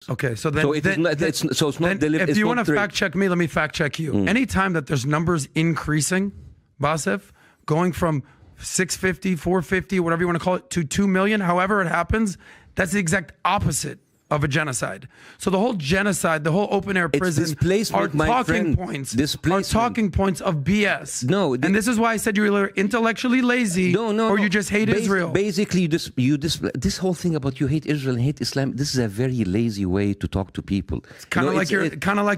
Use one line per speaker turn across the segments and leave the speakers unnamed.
Okay, so then,
So it's not delivered.
If you want to fact check me, let me fact check you. Anytime that there's numbers increasing, Basif, going from 650, 450, whatever you want to call it, to 2 million, however it happens, that's the exact opposite of a genocide. So the whole genocide, the whole open air prison are talking points of BS.
No,
and this is why I said you were intellectually lazy, or you just hate Israel.
Basically, this whole thing about you hate Israel and hate Islam, this is a very lazy way to talk to people.
It's kind of like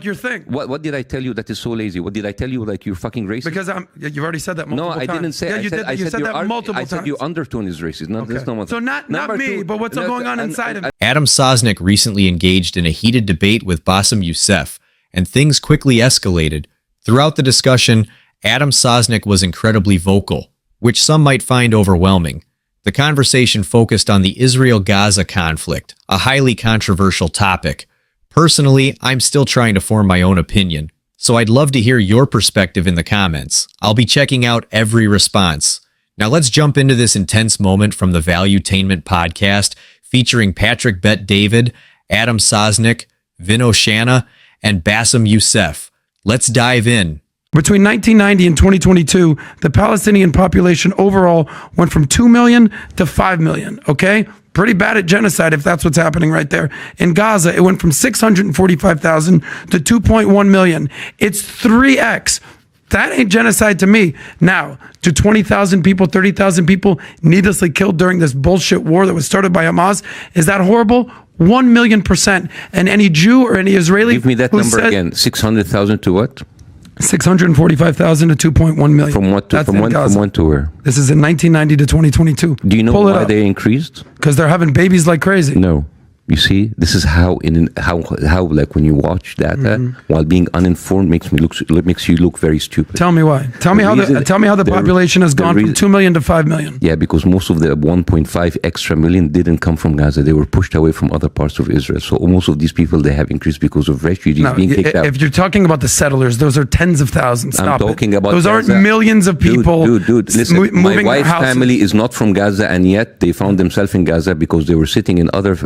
your thing.
What did I tell you that is so lazy? What did I tell you, like you're fucking racist?
Because you've already said that multiple times.
No, I didn't say.
Yeah, you said that multiple times.
I said your undertone is racist.
So not me, but what's going on inside of me.
Adam Sosnick recently engaged in a heated debate with Bassem Youssef, and things quickly escalated. Throughout the discussion, Adam Sosnick was incredibly vocal, which some might find overwhelming. The conversation focused on the Israel-Gaza conflict, a highly controversial topic. Personally, I'm still trying to form my own opinion, so I'd love to hear your perspective in the comments. I'll be checking out every response. Now let's jump into this intense moment from the Valuetainment Podcast, featuring Patrick Bet David, Adam Sosnick, Vin Oshana, and Bassem Youssef. Let's dive in.
Between 1990 and 2022, the Palestinian population overall went from 2 million to 5 million, okay? Pretty bad at genocide if that's what's happening right there. In Gaza, it went from 645,000 to 2.1 million. It's 3x. That ain't genocide to me. Now, to 20,000 people, 30,000 people needlessly killed during this bullshit war that was started by Hamas, is that horrible? 1,000,000%. And any Jew or any Israeli...
Give me that number again. 600,000 to what?
645,000 to 2.1 million.
From what to, from when to where?
This is in 1990 to 2022.
Do you know why they increased?
Because they're having babies like crazy.
No. You see, this is how like when you watch data while being uninformed makes you look very stupid.
Tell me why. Tell me how the population has gone from 2 million to 5 million.
Yeah, because most of the 1.5 extra million didn't come from Gaza. They were pushed away from other parts of Israel. So most of these people, they have increased because of refugees being kicked out.
If you're talking about the settlers, those are tens of thousands.
I'm talking about
those
Gaza.
Aren't millions of people.
Dude, listen. My wife's family is not from Gaza, and yet they found themselves in Gaza because they were sitting in other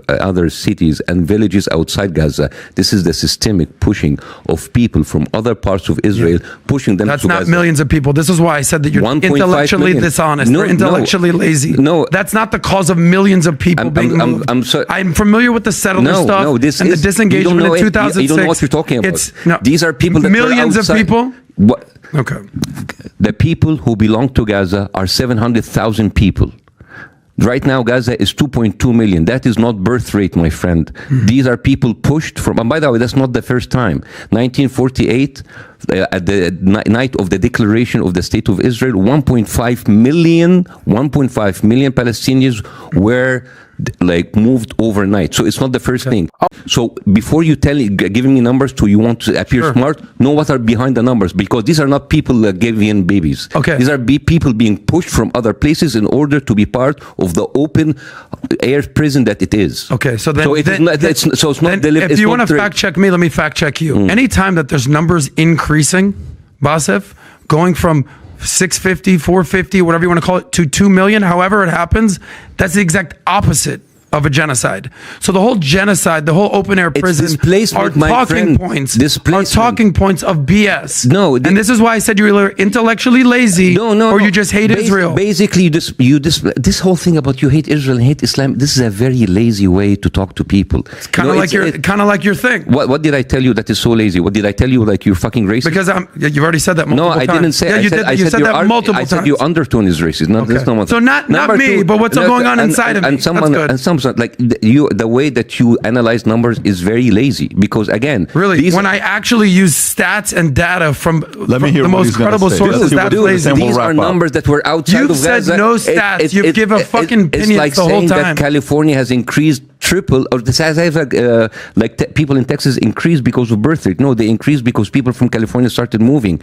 cities and villages outside Gaza. This is the systemic pushing of people from other parts of Israel, pushing them to Gaza.
That's not millions of people. This is why I said that you're intellectually dishonest or intellectually lazy.
No,
that's not the cause of millions of people being moved. I'm familiar with the settler stuff and the disengagement in 2006.
You don't know what you're talking about. These are people that
millions of people.
What?
Okay.
The people who belong to Gaza are 700,000 people. Right now, Gaza is 2.2 million. That is not birth rate, my friend. These are people pushed from, and by the way, that's not the first time. 1948, at the night of the declaration of the State of Israel, 1.5 million Palestinians were moved overnight. So it's not the first thing. So before you giving me numbers you want to appear smart, know what are behind the numbers, because these are not people giving babies.
Okay.
These are people being pushed from other places in order to be part of the open air prison that it is.
Okay, so then
it's not delivered.
If you want to fact check me, let me fact check you. Anytime that there's numbers increasing, Basif, going from 650, 450, whatever you want to call it, to 2 million, however it happens, that's the exact opposite of a genocide. So the whole genocide, the whole open air prison are talking points of BS.
No,
and this is why I said you were intellectually lazy, or you just hate Israel.
Basically, this whole thing about you hate Israel and hate Islam, this is a very lazy way to talk to people.
It's kind of like your thing.
What did I tell you that is so lazy? What did I tell you, like you're fucking racist?
Because you've already said that multiple times.
No, I didn't say.
Yeah, you said that multiple times.
I said your undertone is racist.
So not me, but what's going on inside of me.
And some like the way that you analyze numbers is very lazy, because again,
really, when I actually use stats and data from the most credible sources, that's lazy.
These are numbers that were outside of Gaza.
You've said no stats. You've given fucking opinions the whole time.
It's like saying that California has increased triple, or this has people in Texas increased because of birth rate. No, they increased because people from California started moving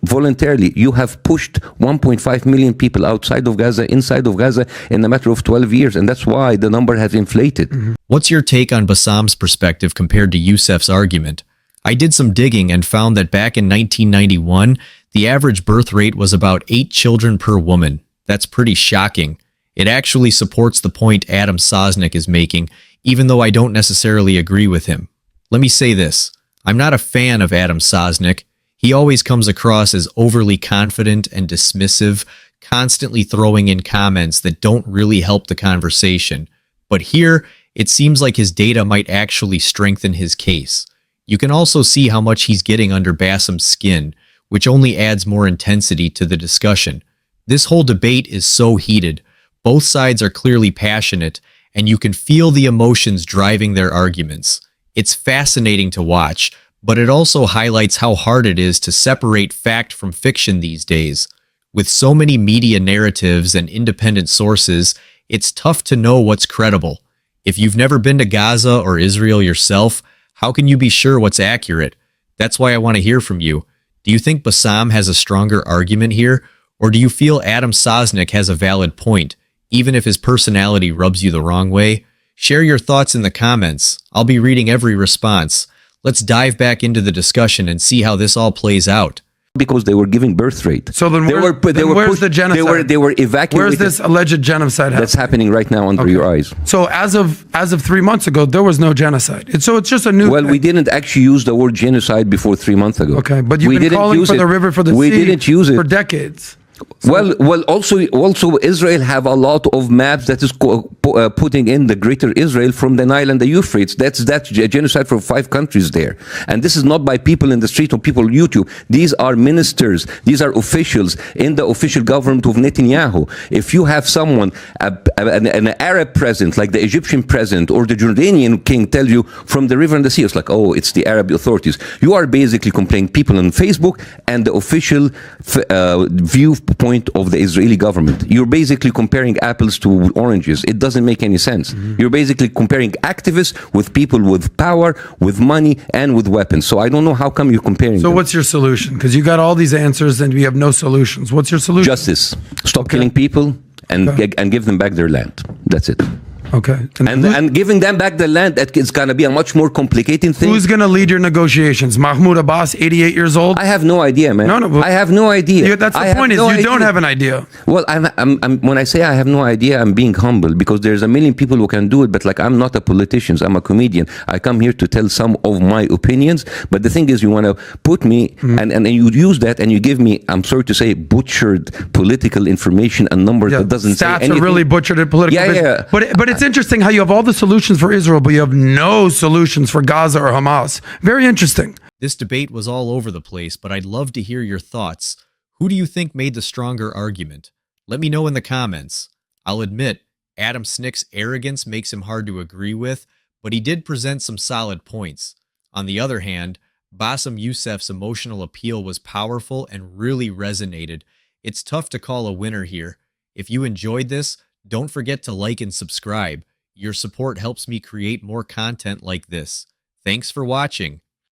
voluntarily. You have pushed 1.5 million people outside of Gaza, inside of Gaza in a matter of 12 years, and that's why the number has inflated.
What's your take on Bassam's perspective compared to Youssef's argument? I did some digging and found that back in 1991, the average birth rate was about 8 children per woman. That's pretty shocking. It actually supports the point Adam Sosnick is making, even though I don't necessarily agree with him. Let me say this. I'm not a fan of Adam Sosnick. He always comes across as overly confident and dismissive, constantly throwing in comments that don't really help the conversation. But here, it seems like his data might actually strengthen his case. You can also see how much he's getting under Bassam's skin, which only adds more intensity to the discussion. This whole debate is so heated. Both sides are clearly passionate, and you can feel the emotions driving their arguments. It's fascinating to watch, but it also highlights how hard it is to separate fact from fiction these days. With so many media narratives and independent sources, it's tough to know what's credible. If you've never been to Gaza or Israel yourself, how can you be sure what's accurate? That's why I want to hear from you. Do you think Bassam has a stronger argument here, or do you feel Adam Sosnick has a valid point, even if his personality rubs you the wrong way? Share your thoughts in the comments. I'll be reading every response. Let's dive back into the discussion and see how this all plays out.
Because they were giving birth rate.
So then, where's the genocide?
They were evacuated.
Where's this alleged genocide happening?
That's happening right now under your eyes.
So as of 3 months ago, there was no genocide. So it's just a new.
Well,
thing.
we didn't actually use the word genocide before 3 months ago.
Okay, but you've been calling for the river for the sea.
We didn't use it
for decades.
So, well, also Israel have a lot of maps that is putting in the greater Israel from the Nile and the Euphrates. That's genocide for 5 countries there. And this is not by people in the street or people on YouTube. These are ministers. These are officials in the official government of Netanyahu. If you have someone, an Arab president, like the Egyptian president or the Jordanian king tell you from the river and the sea, it's like, oh, it's the Arab authorities. You are basically complaining people on Facebook and the official viewpoint of the Israeli government. You're basically comparing apples to oranges. It doesn't make any sense. You're basically comparing activists with people with power, with money, and with weapons. So I don't know how come you're comparing
So
them.
what's your solution? Because you got all these answers and we have no solutions. What's your solution?
Justice. Stop killing people and give them back their land. That's it.
Okay.
And giving them back the land, it's going to be a much more complicated thing.
Who's going to lead your negotiations? Mahmoud Abbas, 88 years old?
I have no idea, man.
No,
I have no idea.
That's the point, is you don't have an idea.
Well, when I say I have no idea, I'm being humble, because there's a million people who can do it, but like, I'm not a politician, I'm a comedian. I come here to tell some of my opinions, but the thing is, you want to put me, and you use that, and you give me, I'm sorry to say, butchered political information and numbers that doesn't say anything.
Stats are really butchered and political.
Yeah.
But it's interesting how you have all the solutions for Israel, but you have no solutions for Gaza or Hamas. Very interesting.
This debate was all over the place, but I'd love to hear your thoughts. Who do you think made the stronger argument? Let me know in the comments. I'll admit, Adam Sosnick's arrogance makes him hard to agree with, but he did present some solid points. On the other hand, Bassam Youssef's emotional appeal was powerful and really resonated. It's tough to call a winner here. If you enjoyed this, don't forget to like and subscribe. Your support helps me create more content like this. Thanks for watching.